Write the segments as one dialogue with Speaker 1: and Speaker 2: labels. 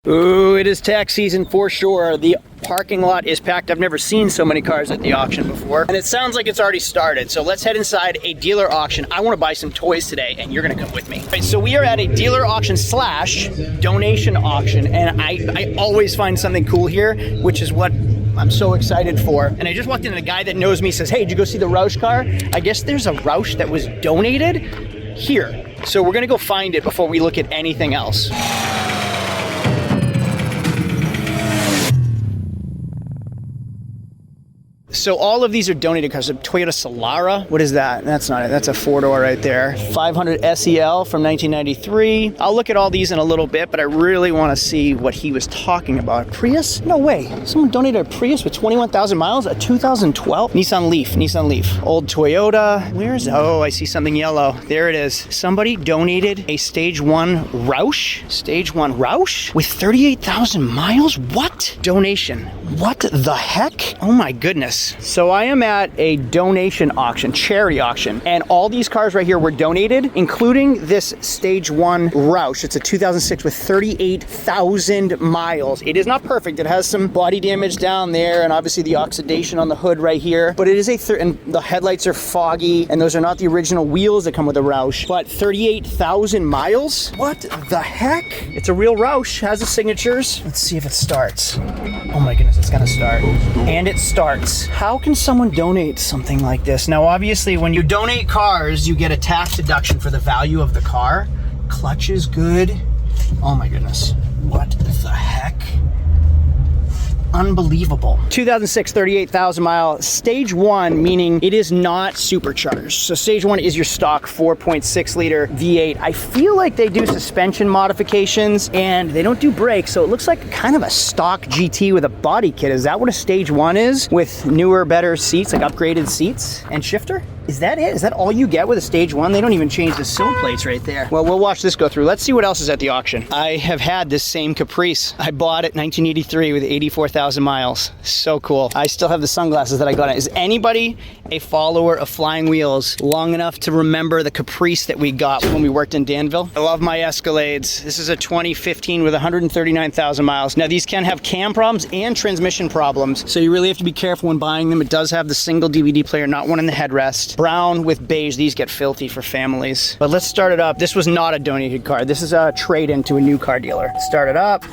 Speaker 1: Ooh, it is tax season for sure. The parking lot is packed. I've never seen so many cars at the auction before. And it sounds like it's already started. So let's head inside a dealer auction. I want to buy some toys today and you're going to come with me. All right, so we are at a dealer auction / donation auction. And I always find something cool here, which is what I'm so excited for. And I just walked in and a guy that knows me says, hey, did you go see the Roush car? I guess there's a Roush that was donated here. So we're going to go find it before we look at anything else. So all of these are donated cars. A Toyota Solara. What is that? That's not it. That's a four-door right there. 500 SEL from 1993. I'll look at all these in a little bit, but I really want to see what he was talking about. A Prius? No way. Someone donated a Prius with 21,000 miles? A 2012? Nissan Leaf. Old Toyota. Where's... Oh, I see something yellow. There it is. Somebody donated a Stage 1 Roush. Stage 1 Roush? With 38,000 miles? What? Donation. What the heck? Oh my goodness. So I am at a donation auction, charity auction, and all these cars right here were donated, including this Stage 1 Roush. It's a 2006 with 38,000 miles. It is not perfect. It has some body damage down there and obviously the oxidation on the hood right here, but it is and the headlights are foggy and those are not the original wheels that come with a Roush, but 38,000 miles? What the heck? It's a real Roush, has the signatures. Let's see if it starts. Oh my goodness, it's gonna start. And it starts. How can someone donate something like this? Now, obviously, when you donate cars, you get a tax deduction for the value of the car. Clutch is good. Oh my goodness. What the heck? Unbelievable. 2006, 38,000 mile, Stage 1, meaning it is not supercharged. So Stage 1 is your stock 4.6 liter V8. I feel like they do suspension modifications and they don't do brakes, so it looks like kind of a stock GT with a body kit. Is that what a Stage 1 is? With newer, better seats, like upgraded seats and shifter? Is that it? Is that all you get with a Stage 1? They don't even change the sill plates right there. Well, we'll watch this go through. Let's see what else is at the auction. I have had this same Caprice. I bought it in 1983 with 84,000 miles. So cool. I still have the sunglasses that I got. Is anybody a follower of Flying Wheels long enough to remember the Caprice that we got when we worked in Danville? I love my Escalades. This is a 2015 with 139,000 miles. Now, these can have cam problems and transmission problems, so you really have to be careful when buying them. It does have the single DVD player, not one in the headrest. Brown with beige, these get filthy for families. But let's start it up. This was not a donated car. This is a trade-in to a new car dealer. Start it up.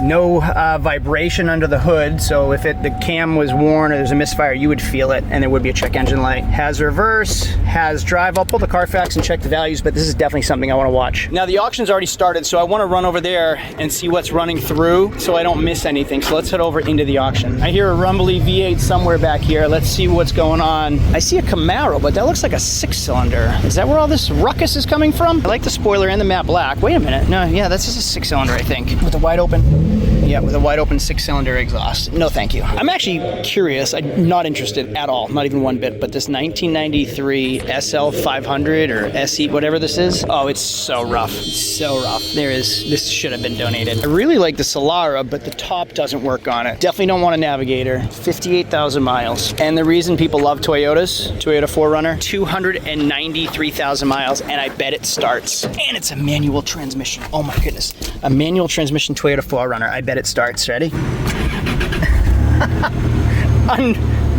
Speaker 1: No vibration under the hood, so if the cam was worn or there's a misfire, you would feel it, and there would be a check engine light. Has reverse, has drive. I'll pull the Carfax and check the values, but this is definitely something I want to watch. Now, the auction's already started, so I want to run over there and see what's running through so I don't miss anything. So let's head over into the auction. I hear a rumbly V8 somewhere back here. Let's see what's going on. I see a Camaro, but that looks like a 6-cylinder. Is that where all this ruckus is coming from? I like the spoiler and the matte black. Wait a minute. No, yeah, that's just a 6-cylinder, I think. With a wide open... Yeah, with a wide open 6-cylinder exhaust. No, thank you. I'm actually curious. I'm not interested at all, not even one bit, but this 1993 SL 500 or SE, whatever this is. Oh, it's so rough. It's so rough. This should have been donated. I really like the Solara, but the top doesn't work on it. Definitely don't want a Navigator. 58,000 miles. And the reason people love Toyotas, Toyota 4Runner, 293,000 miles, and I bet it starts. And it's a manual transmission. Oh my goodness. A manual transmission Toyota 4Runner. I bet it starts. Ready?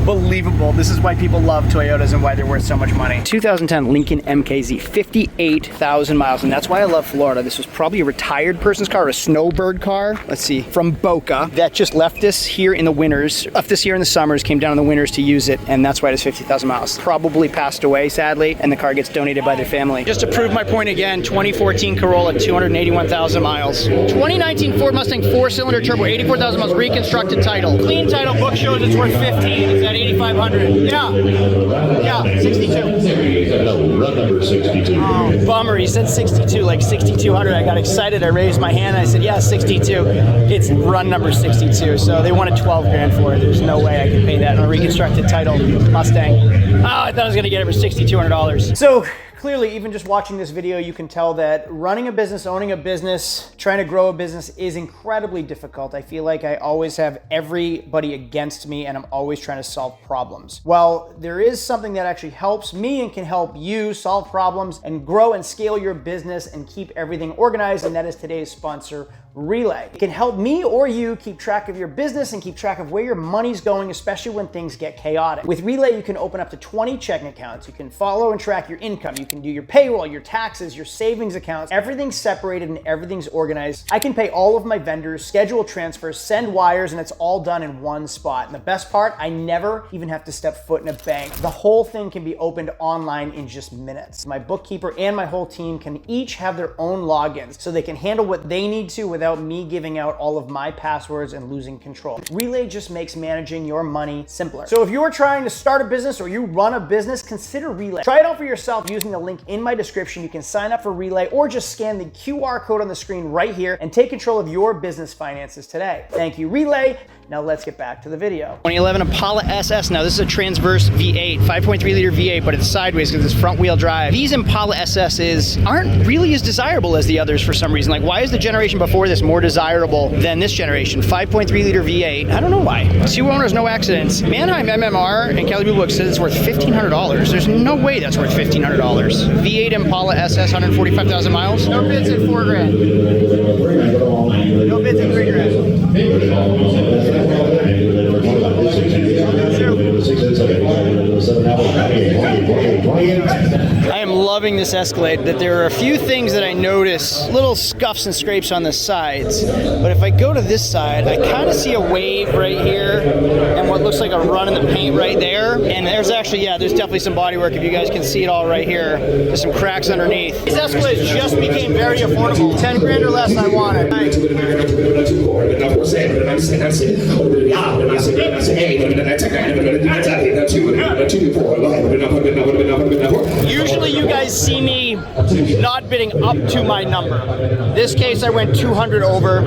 Speaker 1: Unbelievable. This is why people love Toyotas and why they're worth so much money. 2010 Lincoln MKZ, 58,000 miles, and that's why I love Florida. This was probably a retired person's car, a snowbird car. Let's see, from Boca, that just left us here in the winters, left us here in the summers, came down in the winters to use it, and that's why it has 50,000 miles. Probably passed away, sadly, and the car gets donated by their family. Just to prove my point again, 2014 Corolla, 281,000 miles. 2019 Ford Mustang 4-cylinder turbo, 84,000 miles, reconstructed title. Clean title, book shows it's worth 15. It's at 8,500. Yeah, 62.
Speaker 2: Run number 62.
Speaker 1: Oh, bummer. He said 62, like 6,200. I got excited. I raised my hand. I said, yeah, 62. It's run number 62. So they wanted 12 grand for it. There's no way I could pay that on a reconstructed title Mustang. Oh, I thought I was going to get it for $6,200. So Clearly, even just watching this video, you can tell that running a business, owning a business, trying to grow a business is incredibly difficult. I feel like I always have everybody against me and I'm always trying to solve problems. Well, there is something that actually helps me and can help you solve problems and grow and scale your business and keep everything organized, and that is today's sponsor, Relay. It can help me or you keep track of your business and keep track of where your money's going, especially when things get chaotic. With Relay, you can open up to 20 checking accounts. You can follow and track your income. You can do your payroll, your taxes, your savings accounts. Everything's separated and everything's organized. I can pay all of my vendors, schedule transfers, send wires, and it's all done in one spot. And the best part, I never even have to step foot in a bank. The whole thing can be opened online in just minutes. My bookkeeper and my whole team can each have their own logins so they can handle what they need to without me giving out all of my passwords and losing control. Relay just makes managing your money simpler. So if you're trying to start a business or you run a business, consider Relay. Try it out for yourself using the link in my description. You can sign up for Relay or just scan the QR code on the screen right here and take control of your business finances today. Thank you, Relay. Now let's get back to the video. 2011 Impala SS. Now this is a transverse V8, 5.3 liter V8, but it's sideways because it's front wheel drive. These Impala SSs aren't really as desirable as the others for some reason. Like, why is the generation before this more desirable than this generation? 5.3 liter V8. I don't know why. 2 owners, no accidents. Mannheim MMR and Kelly Blue Book says it's worth $1,500. There's no way that's worth $1,500. V8 Impala SS, 145,000 miles. No bids at $4,000. No bids at $3,000. I am loving this Escalade. That there are a few things that I notice, little scuffs and scrapes on the sides, but if I go to this side, I kind of see a wave right here and what looks like a run in the paint right there. And there's actually, yeah, there's definitely some bodywork. If you guys can see it all right here, there's some cracks underneath. These Escalades just became very affordable. 10 grand or less, I want it. Usually you guys see me not bidding up to my number. This case I went 200 over.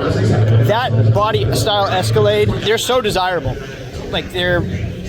Speaker 1: That body style Escalade, they're so desirable. Like, they're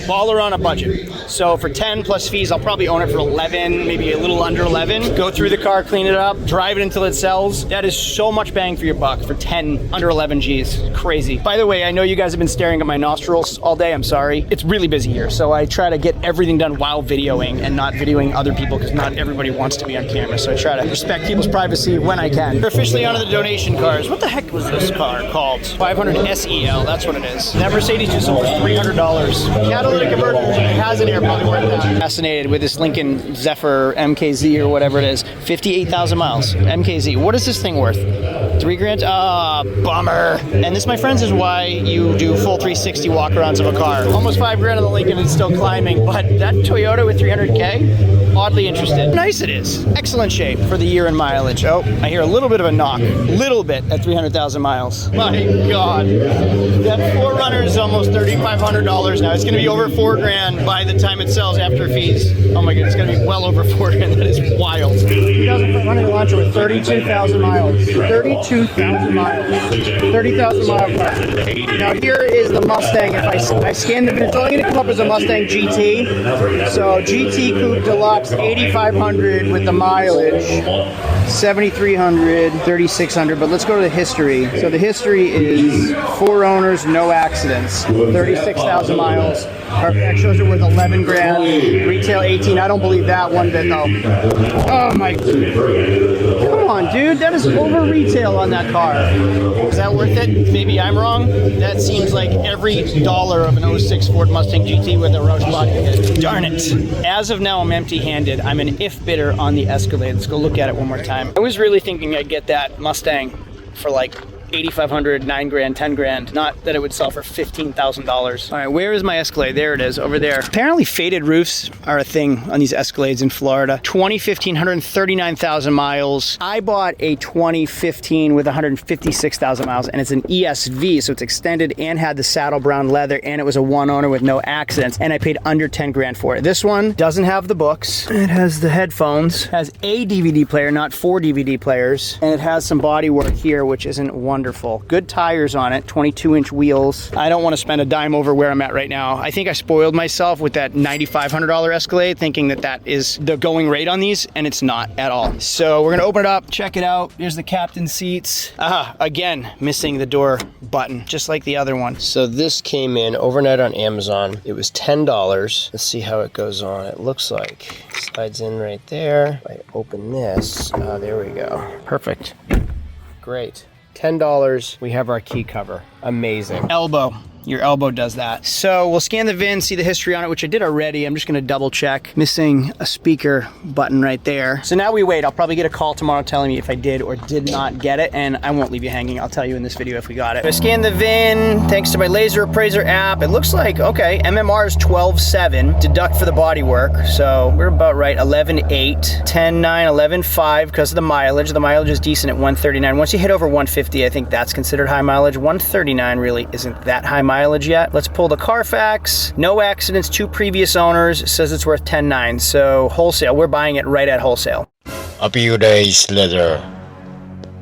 Speaker 1: baller on a budget. So for 10 plus fees, I'll probably own it for 11, maybe a little under 11. Go through the car, clean it up, drive it until it sells. That is so much bang for your buck for 10 under 11 G's. Crazy. By the way, I know you guys have been staring at my nostrils all day. I'm sorry. It's really busy here, so I try to get everything done while videoing and not videoing other people because not everybody wants to be on camera. So I try to respect people's privacy when I can. We're officially onto the donation cars. What the heck was this car called? 500 SEL. That's what it is. That Mercedes just sold for $300. Catalytic converter has it here. Probably worth that. Fascinated with this Lincoln Zephyr MKZ or whatever it is. 58,000 miles. MKZ. What is this thing worth? $3,000? Ah, bummer. And this, my friends, is why you do full 360 walkarounds of a car. Almost $5,000 on the Lincoln and still climbing, but that Toyota with 300K? Oddly interested. Nice it is. Excellent shape for the year and mileage. Oh, I hear a little bit of a knock. Little bit at 300,000 miles. My God. That 4Runner is almost $3,500 now. It's going to be over $4,000 by the time it sells after fees. Oh my God, it's going to be well over $4,000. That is wild. 2000 launcher with 32,000 miles. 32,000 miles. 30,000 mile car. Now here is the Mustang. If I scan the video, it's only going to come up as a Mustang GT. So GT Coupe Deluxe 8,500 with the mileage. 7,300, 3,600, but let's go to the history. So the history is 4 owners, no accidents, 36,000 miles. That shows it worth 11 grand. Retail 18. I don't believe that one bit though. Oh my! Come on, dude. That is over retail on that car. Is that worth it? Maybe I'm wrong. That seems like every dollar of an 06 Ford Mustang GT with a Roush body kit. Darn it! As of now, I'm empty-handed. I'm an if bidder on the Escalade. Let's go look at it one more time. I was really thinking I'd get that Mustang for like 8,500, 9 grand, 10 grand. Not that it would sell for $15,000. All right, where is my Escalade? There it is, over there. Apparently faded roofs are a thing on these Escalades in Florida. 2015, 139,000 miles. I bought a 2015 with 156,000 miles, and it's an ESV, so it's extended and had the saddle brown leather, and it was a 1 owner with no accidents, and I paid under 10 grand for it. This one doesn't have the books. It has the headphones, has a DVD player, not 4 DVD players, and it has some body work here, which isn't 1 wonderful. Good tires on it, 22-inch wheels. I don't want to spend a dime over where I'm at right now. I think I spoiled myself with that $9,500 Escalade, thinking that that is the going rate on these, and it's not at all. So we're gonna open it up, check it out. Here's the captain's seats. Again, missing the door button, just like the other one.
Speaker 3: So this came in overnight on Amazon. It was $10. Let's see how it goes on. It looks like it slides in right there. If I open this, there we go. Perfect. Great. $10. We have our key cover. Amazing.
Speaker 1: Elbow. Your elbow does that. So we'll scan the VIN, see the history on it, which I did already. I'm just gonna double check. Missing a speaker button right there. So now we wait. I'll probably get a call tomorrow telling me if I did or did not get it, and I won't leave you hanging. I'll tell you in this video if we got it. I scanned the VIN, thanks to my laser appraiser app. It looks like, okay, MMR is 12.7. Deduct for the body work. So we're about right, 11.8, 10.9, 11.5 because of the mileage. The mileage is decent at 139. Once you hit over 150, I think that's considered high mileage. 139 really isn't that high mileage yet. Let's pull the Carfax. No accidents, 2 previous owners. It says it's worth 10.9. So wholesale, we're buying it right at wholesale.
Speaker 3: A few days later.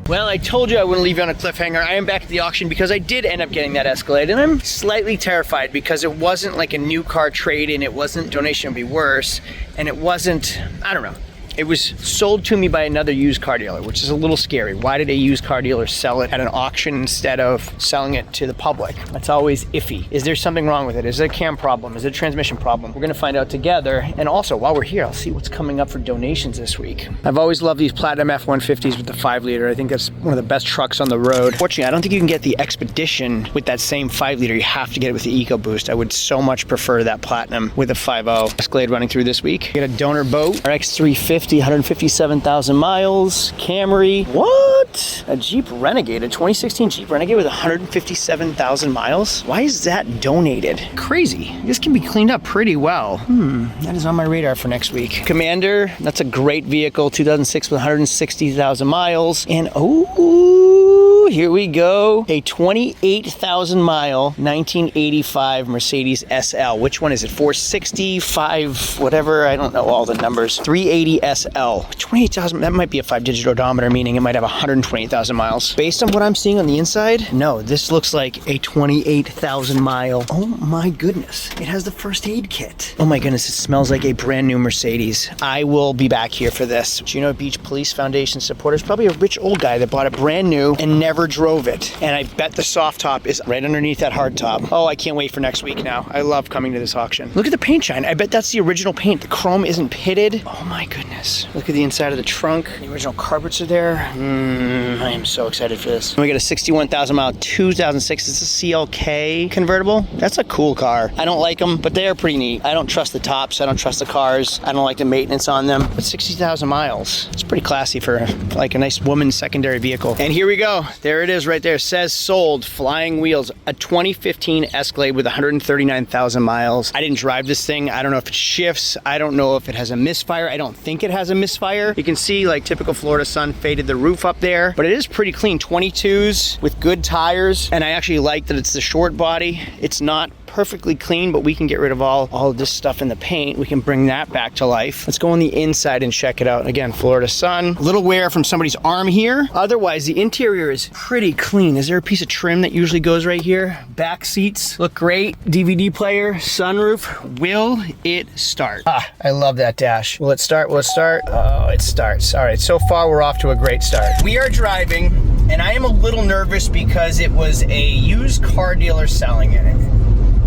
Speaker 1: Well, I told you I wouldn't leave you on a cliffhanger. I am back at the auction because I did end up getting that Escalade, and I'm slightly terrified because it wasn't like a new car trade-in, it wasn't donation would be worse, and it wasn't, I don't know. It was sold to me by another used car dealer, which is a little scary. Why did a used car dealer sell it at an auction instead of selling it to the public? That's always iffy. Is there something wrong with it? Is it a cam problem? Is it a transmission problem? We're gonna find out together. And also, while we're here, I'll see what's coming up for donations this week. I've always loved these Platinum F-150s with the 5-liter. I think that's one of the best trucks on the road. Fortunately, I don't think you can get the Expedition with that same 5-liter. You have to get it with the EcoBoost. I would so much prefer that Platinum with a 5.0. Escalade running through this week. Get a donor boat, RX350. 157,000 miles. Camry. What? A Jeep Renegade, a 2016 Jeep Renegade with 157,000 miles? Why is that donated? Crazy. This can be cleaned up pretty well. That is on my radar for next week. Commander, that's a great vehicle, 2006 with 160,000 miles. And oh, here we go. A 28,000 mile 1985 Mercedes SL. Which one is it? 465, whatever. I don't know all the numbers. 380 SL. 28,000, that might be a 5-digit odometer, meaning it might have 128,000 miles. Based on what I'm seeing on the inside, no, this looks like a 28,000 mile. Oh my goodness. It has the first aid kit. Oh my goodness, it smells like a brand new Mercedes. I will be back here for this. Chino Beach Police Foundation supporters, probably a rich old guy that bought it brand new and never drove it. And I bet the soft top is right underneath that hard top. Oh, I can't wait for next week now. I love coming to this auction. Look at the paint shine. I bet that's the original paint. The chrome isn't pitted. Oh my goodness. Look at the inside of the trunk. The original carpets are there. I am so excited for this. We got a 61,000 mile 2006. It's a CLK convertible. That's a cool car. I don't like them, but they are pretty neat. I don't trust the tops. I don't trust the cars. I don't like the maintenance on them. But 60,000 miles. It's pretty classy for like a nice woman's secondary vehicle. And here we go. There it is right there. It says sold, flying wheels. A 2015 Escalade with 139,000 miles. I didn't drive this thing. I don't know if it shifts. I don't know if it has a misfire. I don't think it has a misfire. You can see like typical Florida sun faded the roof up there, but it is pretty clean. 22s with good tires. And I actually like that it's the short body. It's not perfectly clean, but we can get rid of all of this stuff in the paint. We can bring that back to life. Let's go on the inside and check it out. Again, Florida sun. A little wear from somebody's arm here. Otherwise, the interior is pretty clean. Is there a piece of trim that usually goes right here? Back seats look great. DVD player, sunroof. Will it start? I love that dash. Will it start? Will it start? Oh, it starts. All right, so far we're off to a great start. We are driving, and I am a little nervous because it was a used car dealer selling it.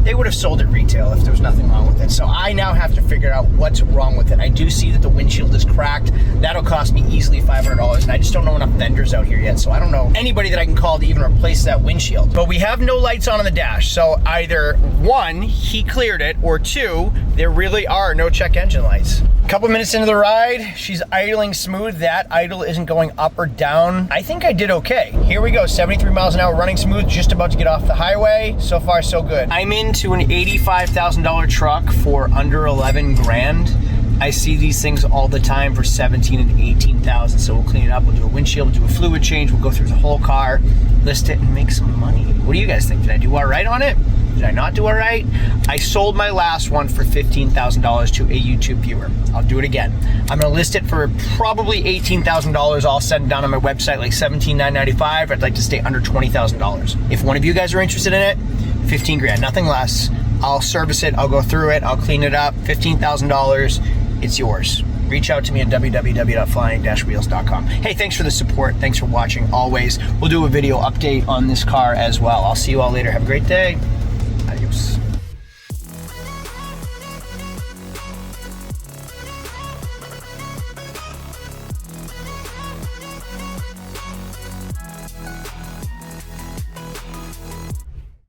Speaker 1: They would have sold it retail if there was nothing wrong with it. So I now have to figure out what's wrong with it. I do see that the windshield is cracked. That'll cost me easily $500, and I just don't know enough vendors out here yet. So I don't know anybody that I can call to even replace that windshield. But we have no lights on the dash. So either one, he cleared it, or two, there really are no check engine lights. Couple minutes into the ride, she's idling smooth. That idle isn't going up or down. I think I did okay. Here we go, 73 miles an hour, running smooth, just about to get off the highway. So far, so good. I'm into an $85,000 truck for under 11 grand. I see these things all the time for 17 and 18,000. So we'll clean it up, we'll do a windshield, we'll do a fluid change, we'll go through the whole car, list it, and make some money. What do you guys think? Did I do all right on it? Did I not do it right? I sold my last one for $15,000 to a YouTube viewer. I'll do it again. I'm gonna list it for probably $18,000. I'll send it down on my website like $17,995. I'd like to stay under $20,000. If one of you guys are interested in it, 15 grand, nothing less. I'll service it, I'll go through it, I'll clean it up, $15,000, it's yours. Reach out to me at www.flying-wheels.com. Hey, thanks for the support. Thanks for watching always. We'll do a video update on this car as well. I'll see you all later. Have a great day. Adios.